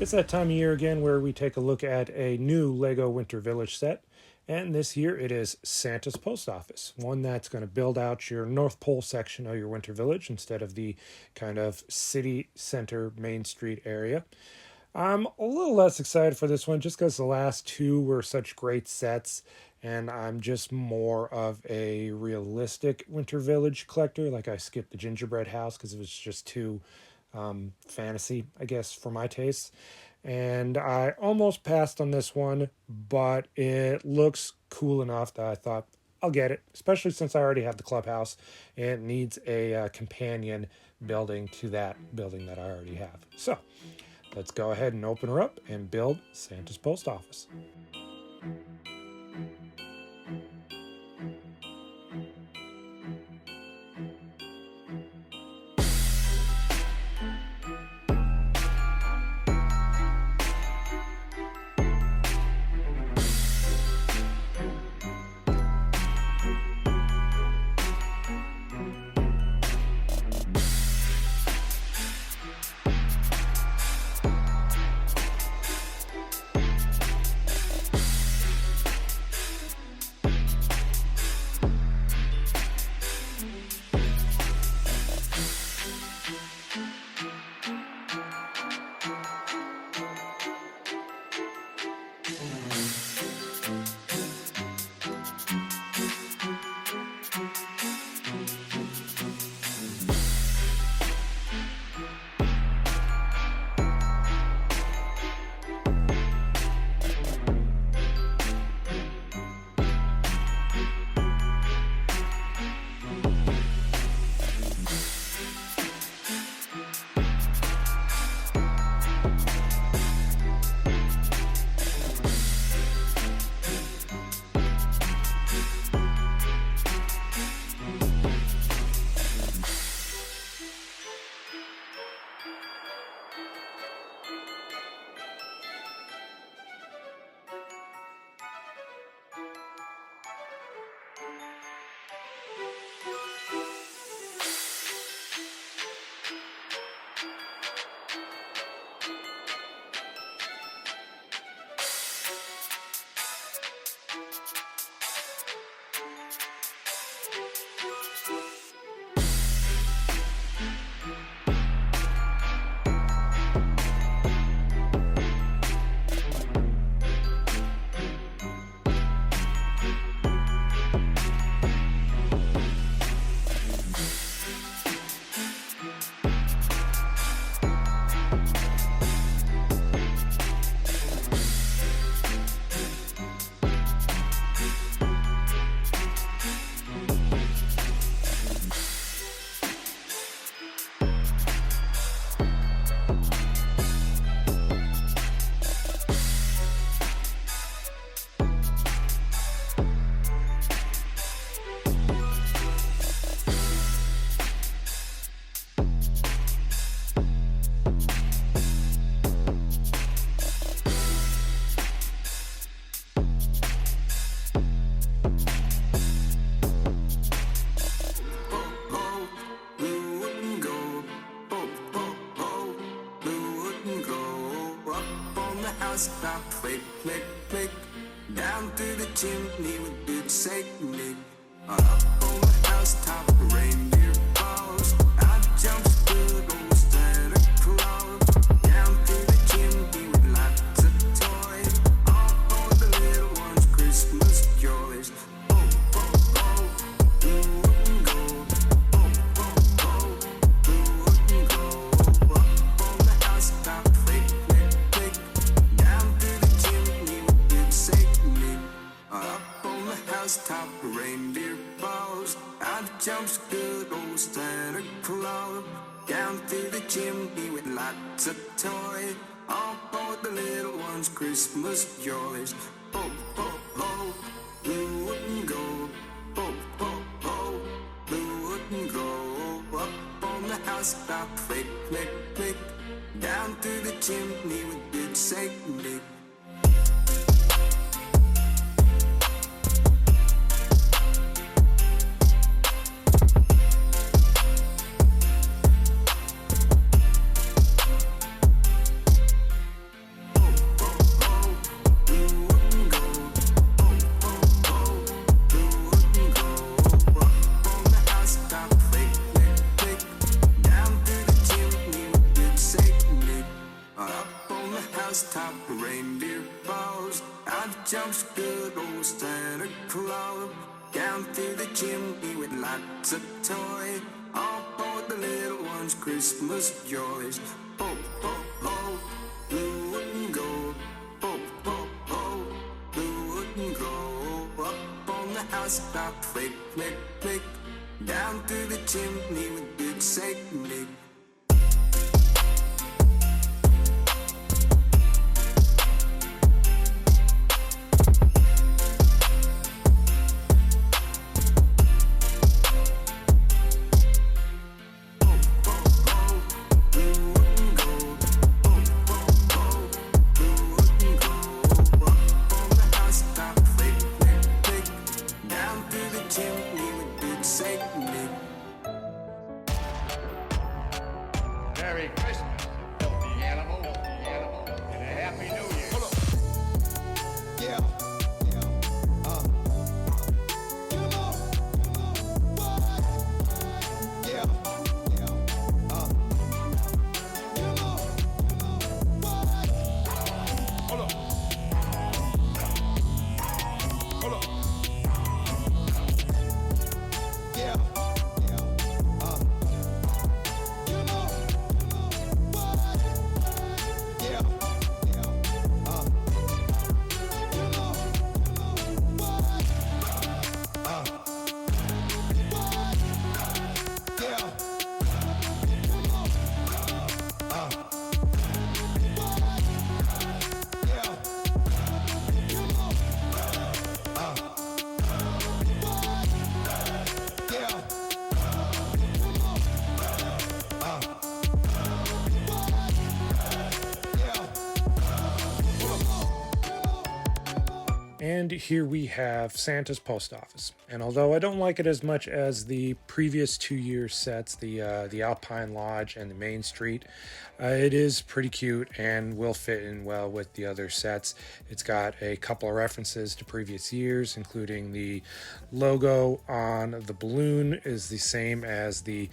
It's that time of year again where we take a look at a new Lego Winter Village set. And this year it is Santa's Post Office, one that's going to build out your North Pole section of your Winter Village instead of the kind of city center Main Street area. I'm a little less excited for this one just because the last two were such great sets, and I'm just more of a realistic Winter Village collector. Like I skipped the gingerbread house because it was just too fantasy, I guess, for my tastes. And I almost passed on this one, but it looks cool enough that I thought I'll get it, especially since I already have the clubhouse and it needs a companion building to that building that I already have. So let's go ahead and open her up and build Santa's Post Office. Stop, click, click, click. Down through the chimney with good sake, Nick. Up on the housetop, the reindeer falls. I jump good old Santa Claus. Down through the chimney with lots of toys. All for the little ones' Christmas joys. Oh, oh, oh, blue and gold. Oh, oh, oh, blue and gold. Up on the housetop, click, click, click. Up on the housetop, reindeer balls. Out jumps good old Santa Claus. Down through the chimney with lots of toys. All for the little ones' Christmas joys. Oh, oh, oh, blue and gold. Oh, oh, oh, blue and gold. Up on the housetop, click, click, click. Down through the chimney with good Saint Nick. toy. All for the little ones' Christmas joys. Ho, ho, ho, blue and gold. Ho, ho, ho, blue and gold. Up on the housetop, click, click, click. Down through the chimney with Beatz, Sleet, Nick. Merry Christmas, filthy animal, and a Happy New Year. Hold up. Yeah. Come on. What? Yeah. Come on. What? Hold up. Hold up. Yeah. Come on. What? Yeah. And here we have Santa's Post Office. And although I don't like it as much as the previous 2 year sets, the Alpine Lodge and the Main Street, it is pretty cute and will fit in well with the other sets. It's got a couple of references to previous years, including the logo on the balloon is the same as the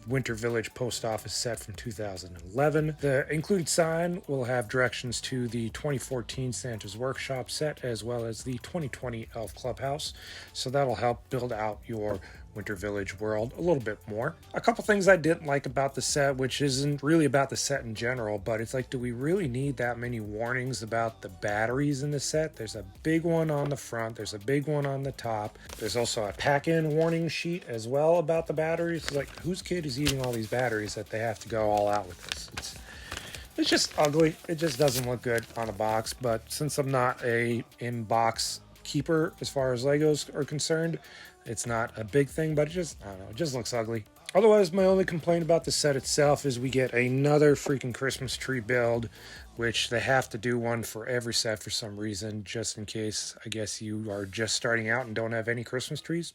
Winter Village Post Office set from 2011. The included sign will have directions to the 2014 Santa's Workshop set as well as the 2020 Elf Clubhouse, so that'll help build out your Winter Village world a little bit more. A couple things I didn't like about the set, which isn't really about the set in general, but it's like, do we really need that many warnings about the batteries in the set? There's a big one on the front, there's a big one on the top. There's also a pack-in warning sheet as well about the batteries. It's like, whose kid is eating all these batteries that they have to go all out with this? It's just ugly. It just doesn't look good on a box, but since I'm not a in-box keeper as far as Legos are concerned, it's not a big thing, but I don't know, it just looks ugly. Otherwise, my only complaint about the set itself is we get another freaking Christmas tree build, which they have to do one for every set for some reason, just in case, I guess, you are just starting out and don't have any Christmas trees.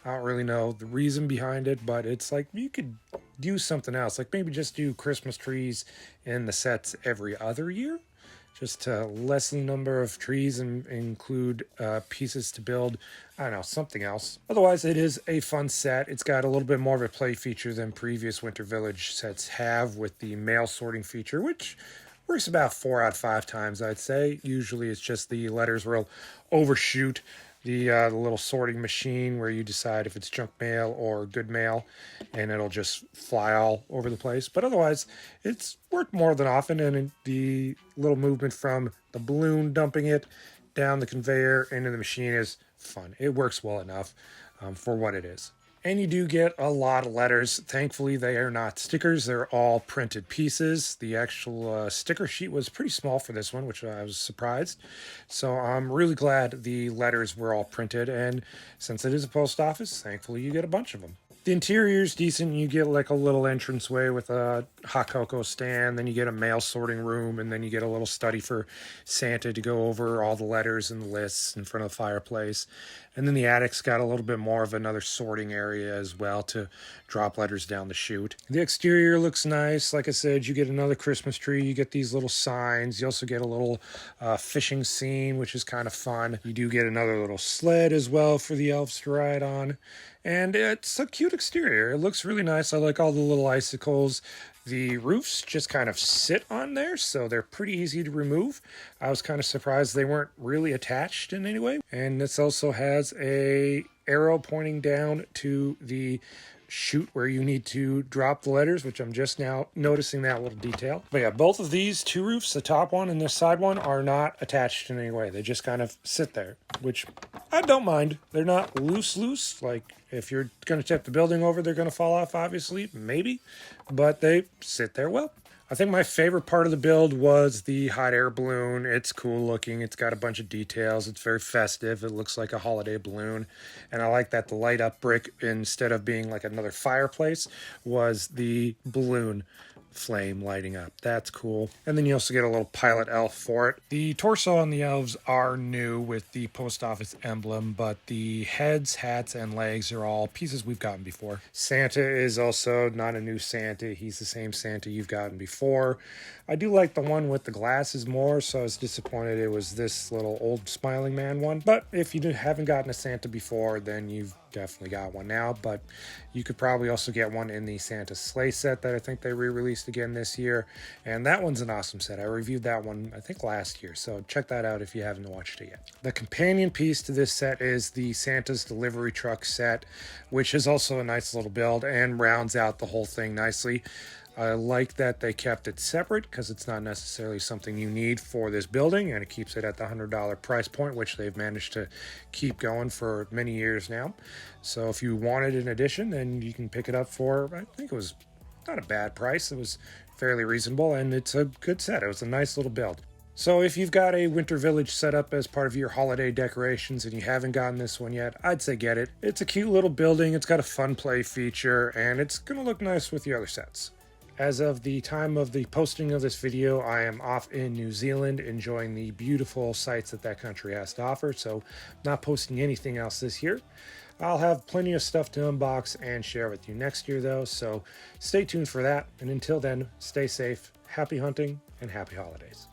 I don't really know the reason behind it, but it's like you could do something else, like maybe just do Christmas trees in the sets every other year, just to lessen the number of trees and include pieces to build, I don't know, something else. Otherwise, it is a fun set. It's got a little bit more of a play feature than previous Winter Village sets have, with the mail sorting feature, which works about 4 out of 5 times, I'd say. Usually it's just the letters will overshoot the little sorting machine where you decide if it's junk mail or good mail, and it'll just fly all over the place. But otherwise, it's worked more than often, and the little movement from the balloon dumping it down the conveyor into the machine is fun. It works well enough for what it is. And you do get a lot of letters. Thankfully, they are not stickers. They're all printed pieces. The actual sticker sheet was pretty small for this one, which I was surprised. So I'm really glad the letters were all printed. And since it is a post office, thankfully you get a bunch of them. The interior is decent. You get like a little entranceway with a hot cocoa stand, then you get a mail sorting room, and then you get a little study for Santa to go over all the letters and the lists in front of the fireplace. And then the attic's got a little bit more of another sorting area as well to drop letters down the chute. The exterior looks nice. Like I said, you get another Christmas tree. You get these little signs. You also get a little fishing scene, which is kind of fun. You do get another little sled as well for the elves to ride on. And it's a cute exterior. It looks really nice. I like all the little icicles. The roofs just kind of sit on there, so they're pretty easy to remove. I was kind of surprised they weren't really attached in any way. And this also has a arrow pointing down to the chute where you need to drop the letters, which I'm just now noticing that little detail. But yeah, both of these two roofs, the top one and the side one, are not attached in any way. They just kind of sit there, which I don't mind. They're not loose, like if you're going to tip the building over, they're going to fall off, obviously, maybe, but they sit there well. I think my favorite part of the build was the hot air balloon. It's cool looking. It's got a bunch of details. It's very festive. It looks like a holiday balloon. And I like that the light up brick, instead of being like another fireplace, was the balloon flame lighting up. That's cool. And then you also get a little pilot elf for it. The torso on the elves are new with the post office emblem, but the heads, hats, and legs are all pieces we've gotten before. Santa is also not a new Santa. He's the same Santa you've gotten before. I do like the one with the glasses more, so I was disappointed it was this little old smiling man one. But if you haven't gotten a Santa before, then you've definitely got one now. But you could probably also get one in the Santa sleigh set that I think they re-released again this year, and that one's an awesome set. I reviewed that one I think last year, so check that out if you haven't watched it yet. The companion piece to this set is the Santa's delivery truck set, which is also a nice little build and rounds out the whole thing nicely. I like that they kept it separate because it's not necessarily something you need for this building, and it keeps it at the $100 price point, which they've managed to keep going for many years now. So if you wanted an addition, then you can pick it up for, I think it was not a bad price. It was fairly reasonable, and it's a good set. It was a nice little build. So if you've got a winter village set up as part of your holiday decorations and you haven't gotten this one yet, I'd say get it. It's a cute little building. It's got a fun play feature, and it's going to look nice with the other sets. As of the time of the posting of this video, I am off in New Zealand enjoying the beautiful sights that that country has to offer, so not posting anything else this year. I'll have plenty of stuff to unbox and share with you next year though, so stay tuned for that, and until then, stay safe, happy hunting, and happy holidays.